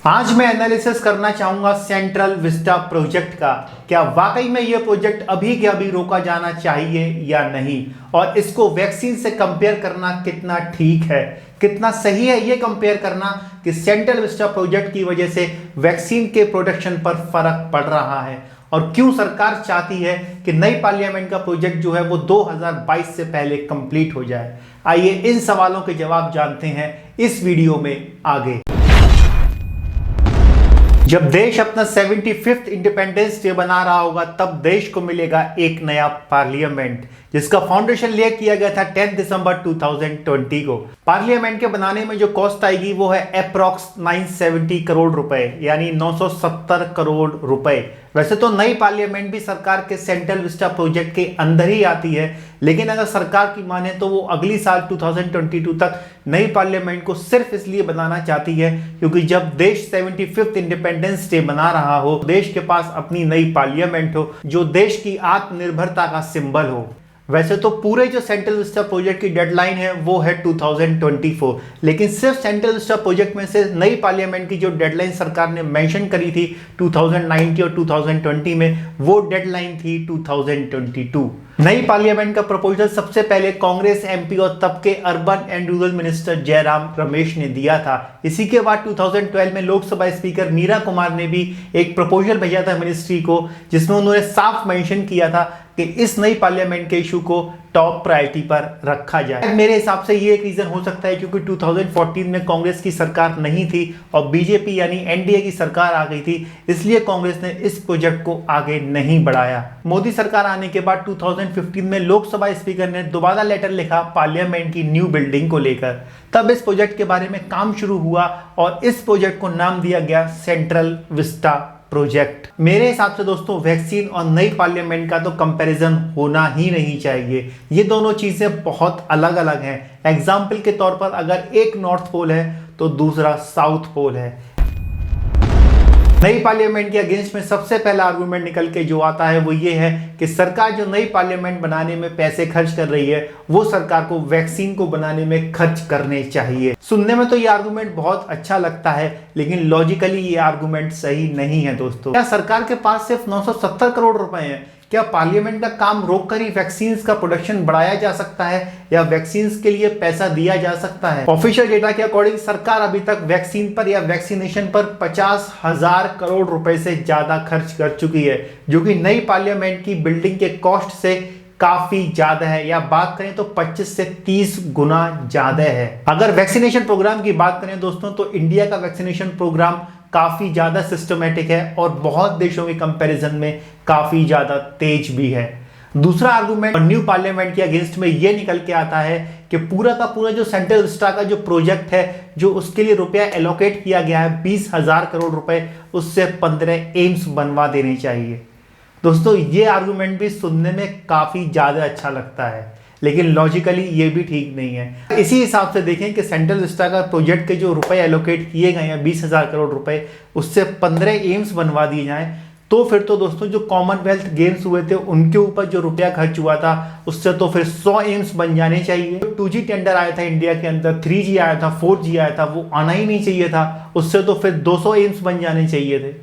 आज मैं एनालिसिस करना चाहूंगा सेंट्रल विस्टा प्रोजेक्ट का। क्या वाकई में यह प्रोजेक्ट अभी के अभी रोका जाना चाहिए या नहीं, और इसको वैक्सीन से कंपेयर करना कितना ठीक है, कितना सही है यह कंपेयर करना कि सेंट्रल विस्टा प्रोजेक्ट की वजह से वैक्सीन के प्रोडक्शन पर फर्क पड़ रहा है, और क्यों सरकार चाहती है कि नई पार्लियामेंट का प्रोजेक्ट जो है वो 2022 से पहले कंप्लीट हो जाए। आइए इन सवालों के जवाब जानते हैं इस वीडियो में आगे। जब देश अपना 75th इंडिपेंडेंस डे बना रहा होगा तब देश को मिलेगा एक नया पार्लियामेंट, जिसका फाउंडेशन ले किया गया था 10 दिसंबर 2020 को। पार्लियामेंट के बनाने में जो कॉस्ट आएगी वो है अप्रॉक्स 970 करोड़ रुपए, यानी 970 करोड़ रुपए। वैसे तो नई पार्लियामेंट भी सरकार के सेंट्रल विस्टा प्रोजेक्ट के अंदर ही आती है, लेकिन अगर सरकार की माने तो वो अगली साल 2022 तक नई पार्लियामेंट को सिर्फ इसलिए बनाना चाहती है क्योंकि जब देश 75th इंडिपेंडेंस डे मना रहा हो, देश के पास अपनी नई पार्लियामेंट हो जो देश की आत्मनिर्भरता का सिंबल हो। वैसे तो पूरे जो सेंट्रल विस्टा प्रोजेक्ट की डेडलाइन है वो है 2024, लेकिन सिर्फ सेंट्रल विस्टा प्रोजेक्ट में से नई पार्लियामेंट की जो डेडलाइन सरकार ने मेंशन करी थी 2019 और 2020 में, वो डेडलाइन थी 2022। नई पार्लियामेंट का प्रपोजल सबसे पहले कांग्रेस एमपी और तब के urban and rural minister Jairam Ramesh ने दिया था। इसी के बाद 2012 में लोकसभा स्पीकर मीरा कुमार ने भी एक प्रपोजल भेजा था मिनिस्ट्री को, जिसमें उन्होंने साफ मेंशन किया था कि इस नई पार्लियामेंट के इशू को टॉप प्रायोरिटी पर रखा जाए। मेरे हिसाब से ये एक रीजन हो सकता है क्योंकि 2014 में कांग्रेस की सरकार नहीं थी और बीजेपी यानी एनडीए की सरकार आ गई थी, इसलिए कांग्रेस ने इस प्रोजेक्ट को आगे नहीं बढ़ाया। मोदी सरकार आने के बाद 2015 में लोकसभा स्पीकर ने दोबारा लेटर लिखा पार्लियामेंट की न्यू बिल्डिंग को लेकर। तब इस प्रोजेक्ट के बारे में काम शुरू हुआ और इस प्रोजेक्ट को नाम दिया गया सेंट्रल विस्टा प्रोजेक्ट। मेरे हिसाब से दोस्तों वैक्सीन और नई पार्लियामेंट का तो कंपैरिजन होना ही नहीं चाहिए। ये दोनों चीजें बहुत अलग अलग हैं। एग्जाम्पल के तौर पर अगर एक नॉर्थ पोल है तो दूसरा साउथ पोल है। नई पार्लियामेंट के अगेंस्ट में सबसे पहला आर्गुमेंट निकल के जो आता है वो ये है कि सरकार जो नई पार्लियामेंट बनाने में पैसे खर्च कर रही है वो सरकार को वैक्सीन को बनाने में खर्च करने चाहिए। सुनने में तो ये आर्गुमेंट बहुत अच्छा लगता है, लेकिन लॉजिकली ये आर्गुमेंट सही नहीं है दोस्तों। क्या सरकार के पास सिर्फ 970 करोड़ रुपए हैं? क्या पार्लियामेंट का काम रोककर ही वैक्सीन का प्रोडक्शन बढ़ाया जा सकता है या वैक्सीन के लिए पैसा दिया जा सकता है? ऑफिशियल डेटा के अकॉर्डिंग सरकार अभी तक वैक्सीन पर या वैक्सीनेशन पर 50,000 करोड़ रुपए से ज्यादा खर्च कर चुकी है, जो कि नई पार्लियामेंट की बिल्डिंग के कॉस्ट से काफी ज्यादा है, या बात करें तो 25 से 30 गुना ज्यादा है। अगर वैक्सीनेशन प्रोग्राम की बात करें दोस्तों तो इंडिया का वैक्सीनेशन प्रोग्राम काफी ज्यादा सिस्टमेटिक है और बहुत देशों के कंपैरिजन में काफी ज्यादा तेज भी है। दूसरा आर्गुमेंट न्यू पार्लियामेंट के अगेंस्ट में यह निकल के आता है कि पूरा का पूरा जो सेंट्रल विस्टा का जो प्रोजेक्ट है, जो उसके लिए रुपया एलोकेट किया गया है 20,000 करोड़ रुपए, उससे 15 एम्स बनवा देने चाहिए। दोस्तों ये आर्गुमेंट भी सुनने में काफी ज्यादा अच्छा लगता है, लेकिन लॉजिकली ये भी ठीक नहीं है। इसी हिसाब से देखें कि सेंट्रल विस्टा का प्रोजेक्ट के जो रुपए एलोकेट किए गए हैं 20,000 करोड़ रुपए, उससे 15 एम्स बनवा दिए जाएं, तो फिर तो दोस्तों जो कॉमनवेल्थ गेम्स हुए थे उनके ऊपर जो रुपया खर्च हुआ था उससे तो फिर 100 एम्स बन जाने चाहिए। 2G टेंडर आया था इंडिया के अंदर, 3G आया था, 4G आया था, वो आना ही नहीं चाहिए था, उससे तो फिर 200 एम्स बन जाने चाहिए थे।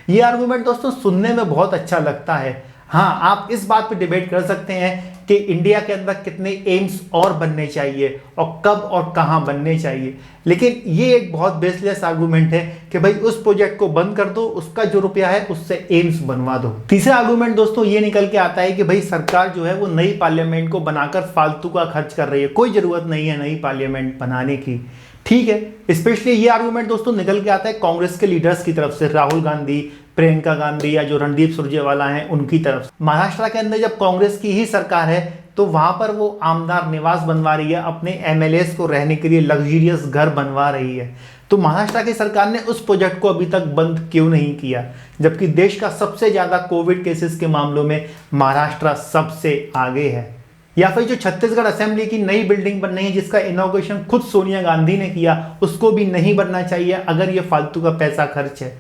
ये आर्गुमेंट दोस्तों सुनने में बहुत अच्छा लगता है। हाँ, आप इस बात पे डिबेट कर सकते हैं कि इंडिया के अंदर कितने एम्स और बनने चाहिए और कब और कहां बनने चाहिए, लेकिन ये एक बहुत बेसलेस आर्गुमेंट है कि भाई उस प्रोजेक्ट को बंद कर दो, उसका जो रुपया है उससे एम्स बनवा दो। तीसरा आर्गुमेंट दोस्तों ये निकल के आता है कि भाई सरकार जो है वो नई पार्लियामेंट को बनाकर फालतू का खर्च कर रही है, कोई जरूरत नहीं है नई पार्लियामेंट बनाने की। ठीक है, स्पेशली ये आर्गुमेंट दोस्तों निकल के आता है कांग्रेस के लीडर्स की तरफ से, राहुल गांधी, प्रियंका गांधी या जो रणदीप सुरजेवाला हैं उनकी तरफ। महाराष्ट्र के अंदर जब कांग्रेस की ही सरकार है तो वहां पर वो आमदार निवास बनवा रही है, अपने एमएलएस को रहने के लिए लग्जरियस घर बनवा रही है। तो महाराष्ट्र की सरकार ने उस प्रोजेक्ट को अभी तक बंद क्यों नहीं किया, जबकि देश का सबसे ज्यादा कोविड केसेस के मामलों में महाराष्ट्र सबसे आगे है? या फिर जो छत्तीसगढ़ असेंबली की नई बिल्डिंग बन रही है जिसका इनॉग्रेशन खुद सोनिया गांधी ने किया, उसको भी नहीं बनना चाहिए अगर ये फालतू का पैसा खर्च है।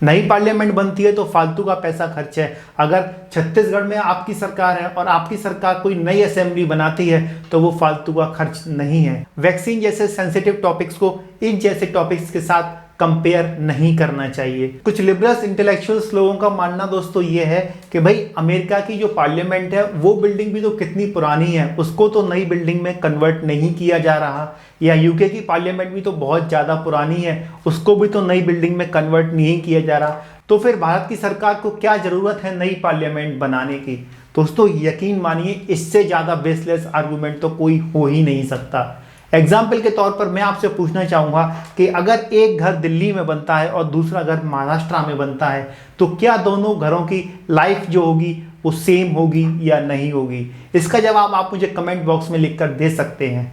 नई पार्लियामेंट बनती है तो फालतू का पैसा खर्च है। अगर छत्तीसगढ़ में आपकी सरकार है और आपकी सरकार कोई नई असेंबली बनाती है तो वो फालतू का खर्च नहीं है। वैक्सीन जैसे सेंसिटिव टॉपिक्स को इन जैसे टॉपिक्स के साथ कंपेयर नहीं करना चाहिए। कुछ लिबरल्स इंटेलेक्चुअल्स लोगों का मानना दोस्तों ये है कि भाई अमेरिका की जो पार्लियामेंट है वो बिल्डिंग भी तो कितनी पुरानी है, उसको तो नई बिल्डिंग में कन्वर्ट नहीं किया जा रहा, या यूके की पार्लियामेंट भी तो बहुत ज़्यादा पुरानी है, उसको भी तो नई बिल्डिंग में कन्वर्ट नहीं किया जा रहा, तो फिर भारत की सरकार को क्या ज़रूरत है नई पार्लियामेंट बनाने की। दोस्तों यकीन मानिए इससे ज़्यादा बेसलेस आर्गूमेंट तो कोई हो ही नहीं सकता। एग्जाम्पल के तौर पर मैं आपसे पूछना चाहूँगा कि अगर एक घर दिल्ली में बनता है और दूसरा घर महाराष्ट्र में बनता है तो क्या दोनों घरों की लाइफ जो होगी वो सेम होगी या नहीं होगी? इसका जवाब आप मुझे कमेंट बॉक्स में लिखकर दे सकते हैं।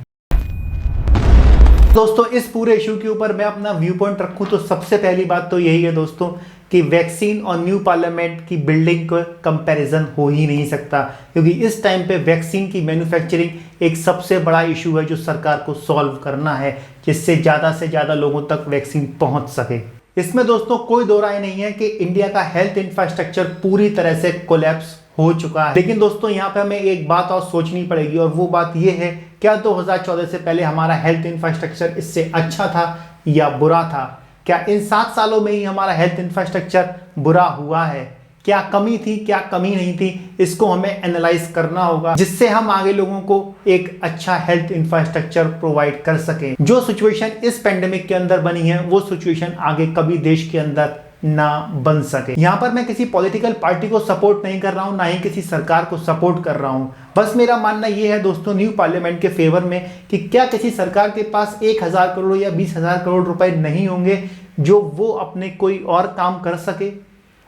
दोस्तों इस पूरे इशू के ऊपर मैं अपना व्यू पॉइंट रखूं तो सबसे पहली बात तो यही है दोस्तों कि वैक्सीन और न्यू पार्लियामेंट की बिल्डिंग का कंपैरिजन हो ही नहीं सकता, क्योंकि इस टाइम पे वैक्सीन की मैन्युफैक्चरिंग एक सबसे बड़ा इशू है जो सरकार को सॉल्व करना है, जिससे ज़्यादा से ज़्यादा लोगों तक वैक्सीन पहुंच सके। इसमें दोस्तों कोई दो राय नहीं है कि इंडिया का हेल्थ इंफ्रास्ट्रक्चर पूरी तरह से कोलैप्स हो चुका है। लेकिन दोस्तों यहाँ पे हमें एक बात और सोचनी पड़ेगी, और वो बात ये है, क्या 2014 से पहले हमारा हेल्थ इंफ्रास्ट्रक्चर इससे अच्छा था या बुरा था? क्या इन 7 सालों में ही हमारा हेल्थ इंफ्रास्ट्रक्चर बुरा हुआ है? क्या कमी थी, क्या कमी नहीं थी? इसको हमें एनालाइज करना होगा, जिससे हम आगे लोगों को एक अच्छा हेल्थ इंफ्रास्ट्रक्चर प्रोवाइड कर सकें। जो सिचुएशन इस पेंडेमिक के अंदर बनी है वो सिचुएशन आगे कभी देश के अंदर ना बन सके। यहाँ पर मैं किसी पॉलिटिकल पार्टी को सपोर्ट नहीं कर रहा हूँ, ना ही किसी सरकार को सपोर्ट कर रहा हूँ। बस मेरा मानना ये है दोस्तों न्यू पार्लियामेंट के फेवर में कि क्या किसी सरकार के पास 1000 करोड़ या 20,000 करोड़ रुपए नहीं होंगे जो वो अपने कोई और काम कर सके।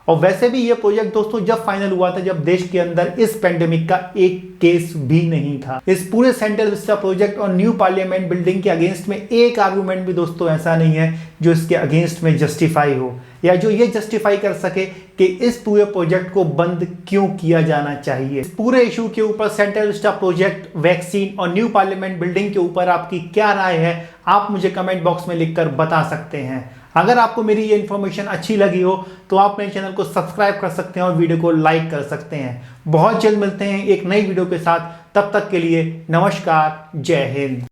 और वैसे भी ये प्रोजेक्ट दोस्तों जब फाइनल हुआ था जब देश के अंदर इस पेंडेमिक का एक केस भी नहीं था। इस पूरे सेंट्रल विस्टा प्रोजेक्ट और न्यू पार्लियामेंट बिल्डिंग के अगेंस्ट में एक आर्गूमेंट भी दोस्तों ऐसा नहीं है जो इसके अगेंस्ट में जस्टिफाई हो, या जो ये जस्टिफाई कर सके कि इस पूरे प्रोजेक्ट को बंद क्यों किया जाना चाहिए। इस पूरे इशू के ऊपर सेंट्रल विस्टा प्रोजेक्ट, वैक्सीन और न्यू पार्लियामेंट बिल्डिंग के ऊपर आपकी क्या राय है, आप मुझे कमेंट बॉक्स में लिखकर बता सकते हैं। अगर आपको मेरी ये इन्फॉर्मेशन अच्छी लगी हो तो आप मेरे चैनल को सब्सक्राइब कर सकते हैं और वीडियो को लाइक कर सकते हैं। बहुत जल्द मिलते हैं एक नई वीडियो के साथ, तब तक के लिए नमस्कार, जय हिंद।